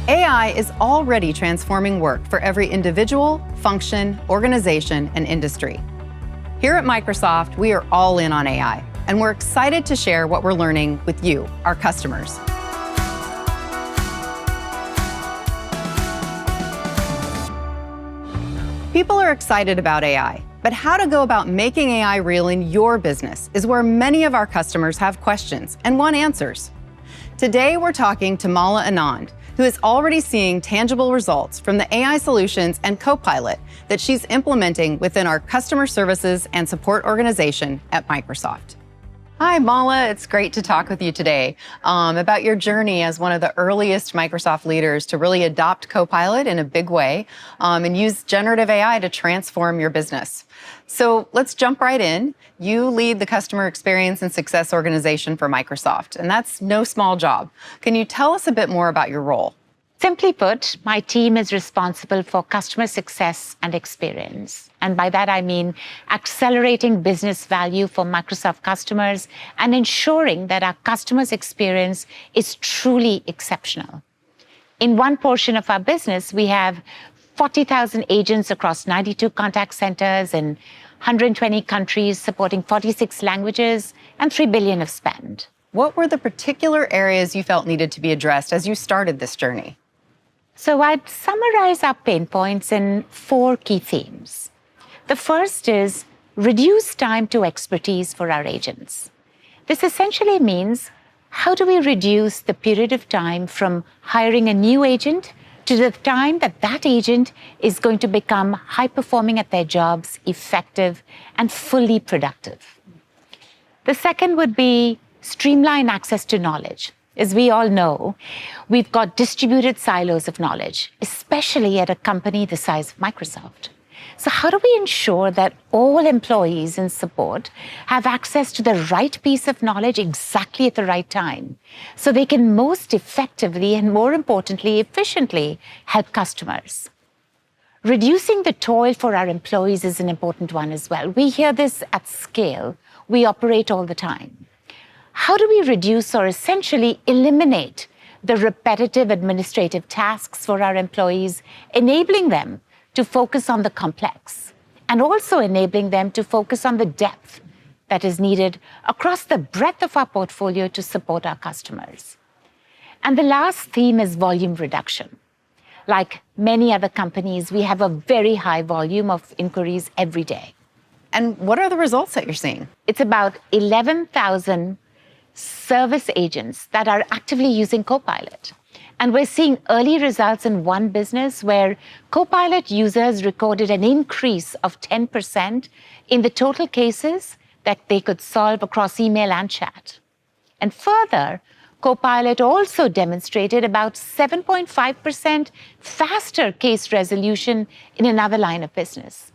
AI is already transforming work for every individual, function, organization, and industry. Here at Microsoft, we are all in on AI, and we're excited to share what we're learning with you, our customers. People are excited about AI, but how to go about making AI real in your business is where many of our customers have questions and want answers. Today, we're talking to Mala Anand, who is already seeing tangible results from the AI solutions and Copilot that she's implementing within our customer services and support organization at Microsoft. Hi, Mala. It's great to talk with you today about your journey as one of the earliest Microsoft leaders to really adopt Copilot in a big way and use generative AI to transform your business. So let's jump right in. You lead the customer experience and success organization for Microsoft, and that's no small job. Can you tell us a bit more about your role? Simply put, my team is responsible for customer success and experience. And by that, I mean accelerating business value for Microsoft customers and ensuring that our customers' experience is truly exceptional. In one portion of our business, we have 40,000 agents across 92 contact centers in 120 countries, supporting 46 languages and $3 billion of spend. What were the particular areas you felt needed to be addressed as you started this journey? So I'd summarize our pain points in 4 key themes. The first is reduce time to expertise for our agents. This essentially means, how do we reduce the period of time from hiring a new agent to the time that that agent is going to become high-performing at their jobs, effective, and fully productive? The second would be streamline access to knowledge. As we all know, we've got distributed silos of knowledge, especially at a company the size of Microsoft. So how do we ensure that all employees in support have access to the right piece of knowledge exactly at the right time, so they can most effectively and, more importantly, efficiently help customers? Reducing the toil for our employees is an important one as well. We hear this at scale. We operate all the time. How do we reduce or essentially eliminate the repetitive administrative tasks for our employees, enabling them to focus on the complex, and also enabling them to focus on the depth that is needed across the breadth of our portfolio to support our customers? And the last theme is volume reduction. Like many other companies, we have a very high volume of inquiries every day. And what are the results that you're seeing? It's about 11,000 service agents that are actively using Copilot. And we're seeing early results in one business where Copilot users recorded an increase of 10% in the total cases that they could solve across email and chat. And further, Copilot also demonstrated about 7.5% faster case resolution in another line of business.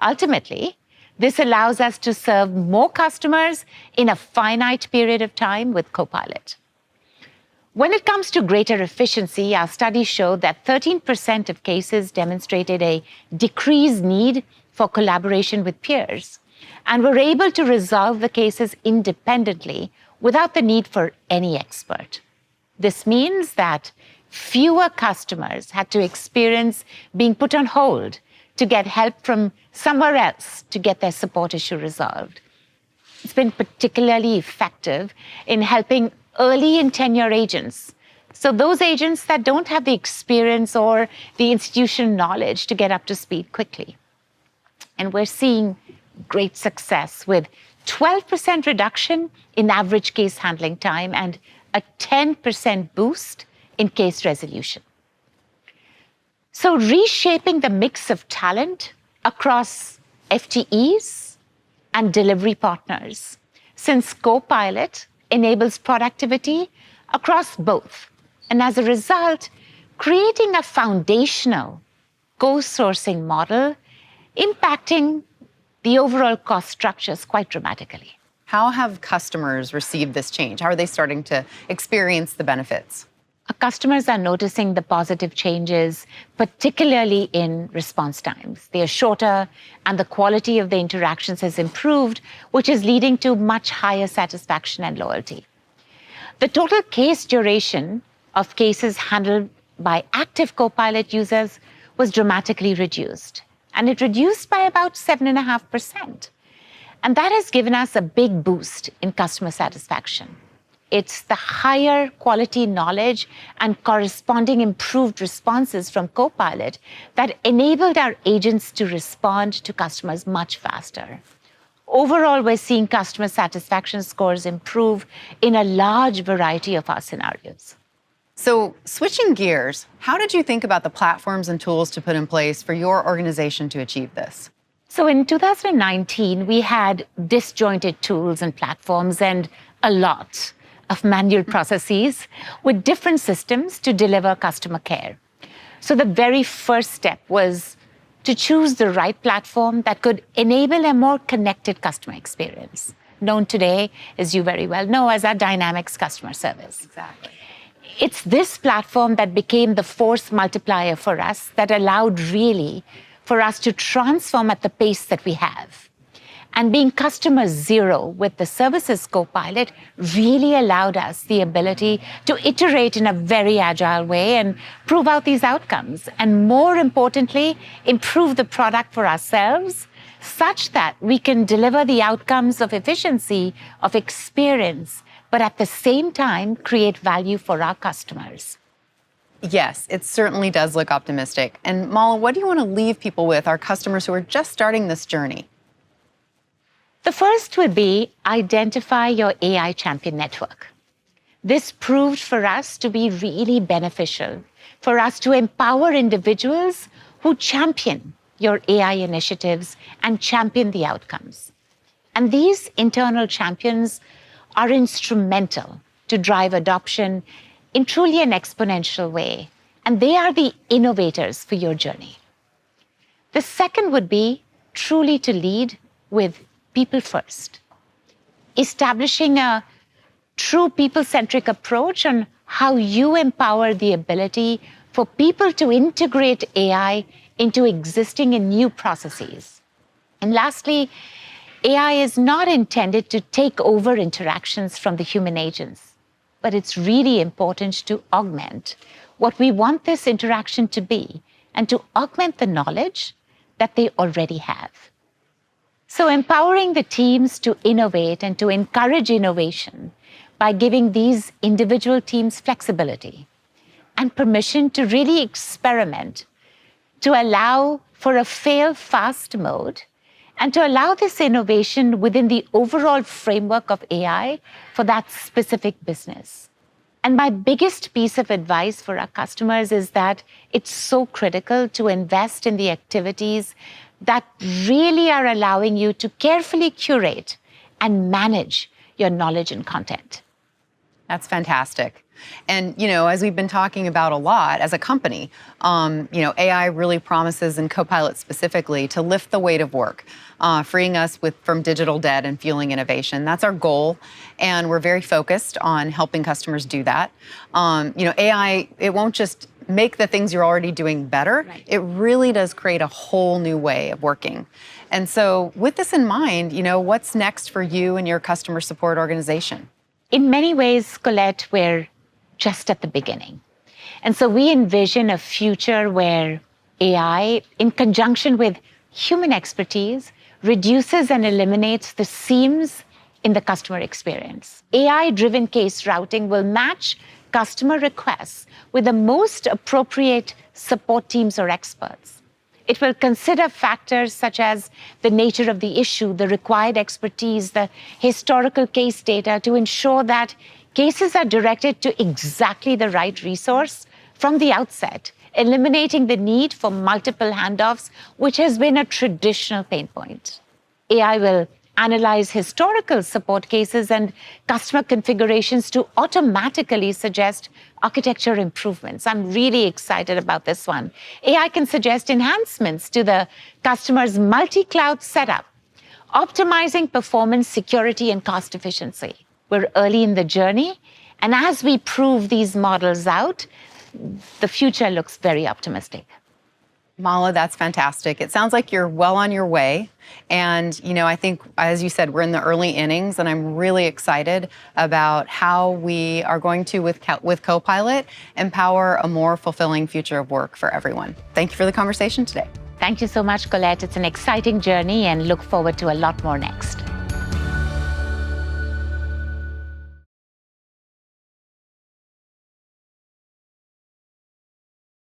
Ultimately, this allows us to serve more customers in a finite period of time with Copilot. When it comes to greater efficiency, our studies showed that 13% of cases demonstrated a decreased need for collaboration with peers, and were able to resolve the cases independently without the need for any expert. This means that fewer customers had to experience being put on hold to get help from somewhere else to get their support issue resolved. It's been particularly effective in helping early in tenure agents. So those agents that don't have the experience or the institutional knowledge to get up to speed quickly. And we're seeing great success with 12% reduction in average case handling time and a 10% boost in case resolution. So reshaping the mix of talent across FTEs and delivery partners, since Copilot enables productivity across both. And as a result, creating a foundational co-sourcing model impacting the overall cost structures quite dramatically. How have customers received this change? How are they starting to experience the benefits? Our customers are noticing the positive changes, particularly in response times. They are shorter, and the quality of the interactions has improved, which is leading to much higher satisfaction and loyalty. The total case duration of cases handled by active Copilot users was dramatically reduced. And it reduced by about 7.5%. And that has given us a big boost in customer satisfaction. It's the higher quality knowledge and corresponding improved responses from Copilot that enabled our agents to respond to customers much faster. Overall, we're seeing customer satisfaction scores improve in a large variety of our scenarios. So, switching gears, how did you think about the platforms and tools to put in place for your organization to achieve this? So in 2019, we had disjointed tools and platforms and a lot of manual processes with different systems to deliver customer care. So the very first step was to choose the right platform that could enable a more connected customer experience, known today, as you very well know, as our Dynamics customer service. Exactly. It's this platform that became the force multiplier for us that allowed really for us to transform at the pace that we have. And being customer zero with the Services Copilot really allowed us the ability to iterate in a very agile way and prove out these outcomes. And more importantly, improve the product for ourselves such that we can deliver the outcomes of efficiency, of experience, but at the same time, create value for our customers. Yes, it certainly does look optimistic. And Mala, what do you want to leave people with, our customers who are just starting this journey? The first would be identify your AI champion network. This proved for us to be really beneficial, for us to empower individuals who champion your AI initiatives and champion the outcomes. And these internal champions are instrumental to drive adoption in truly an exponential way. And they are the innovators for your journey. The second would be truly to lead with people first, establishing a true people-centric approach on how you empower the ability for people to integrate AI into existing and new processes. And lastly, AI is not intended to take over interactions from the human agents, but it's really important to augment what we want this interaction to be and to augment the knowledge that they already have. So empowering the teams to innovate and to encourage innovation by giving these individual teams flexibility and permission to really experiment, to allow for a fail fast mode, and to allow this innovation within the overall framework of AI for that specific business. And my biggest piece of advice for our customers is that it's so critical to invest in the activities that really are allowing you to carefully curate and manage your knowledge and content. That's fantastic. And, as we've been talking about a lot as a company, AI really promises, and Copilot specifically, to lift the weight of work, freeing us from digital debt and fueling innovation. That's our goal. And we're very focused on helping customers do that. AI, it won't just make the things you're already doing better. Right. It really does create a whole new way of working. And so with this in mind, what's next for you and your customer support organization? In many ways, Colette, we're just at the beginning. And so we envision a future where AI, in conjunction with human expertise, reduces and eliminates the seams in the customer experience. AI-driven case routing will match customer requests with the most appropriate support teams or experts. It will consider factors such as the nature of the issue, the required expertise, the historical case data to ensure that cases are directed to exactly the right resource from the outset, eliminating the need for multiple handoffs, which has been a traditional pain point. AI will analyze historical support cases and customer configurations to automatically suggest architecture improvements. I'm really excited about this one. AI can suggest enhancements to the customer's multi-cloud setup, optimizing performance, security, and cost efficiency. We're early in the journey, and as we prove these models out, the future looks very optimistic. Mala, that's fantastic. It sounds like you're well on your way. And, I think, as you said, we're in the early innings, and I'm really excited about how we are going to, with Copilot, empower a more fulfilling future of work for everyone. Thank you for the conversation today. Thank you so much, Colette. It's an exciting journey and look forward to a lot more next.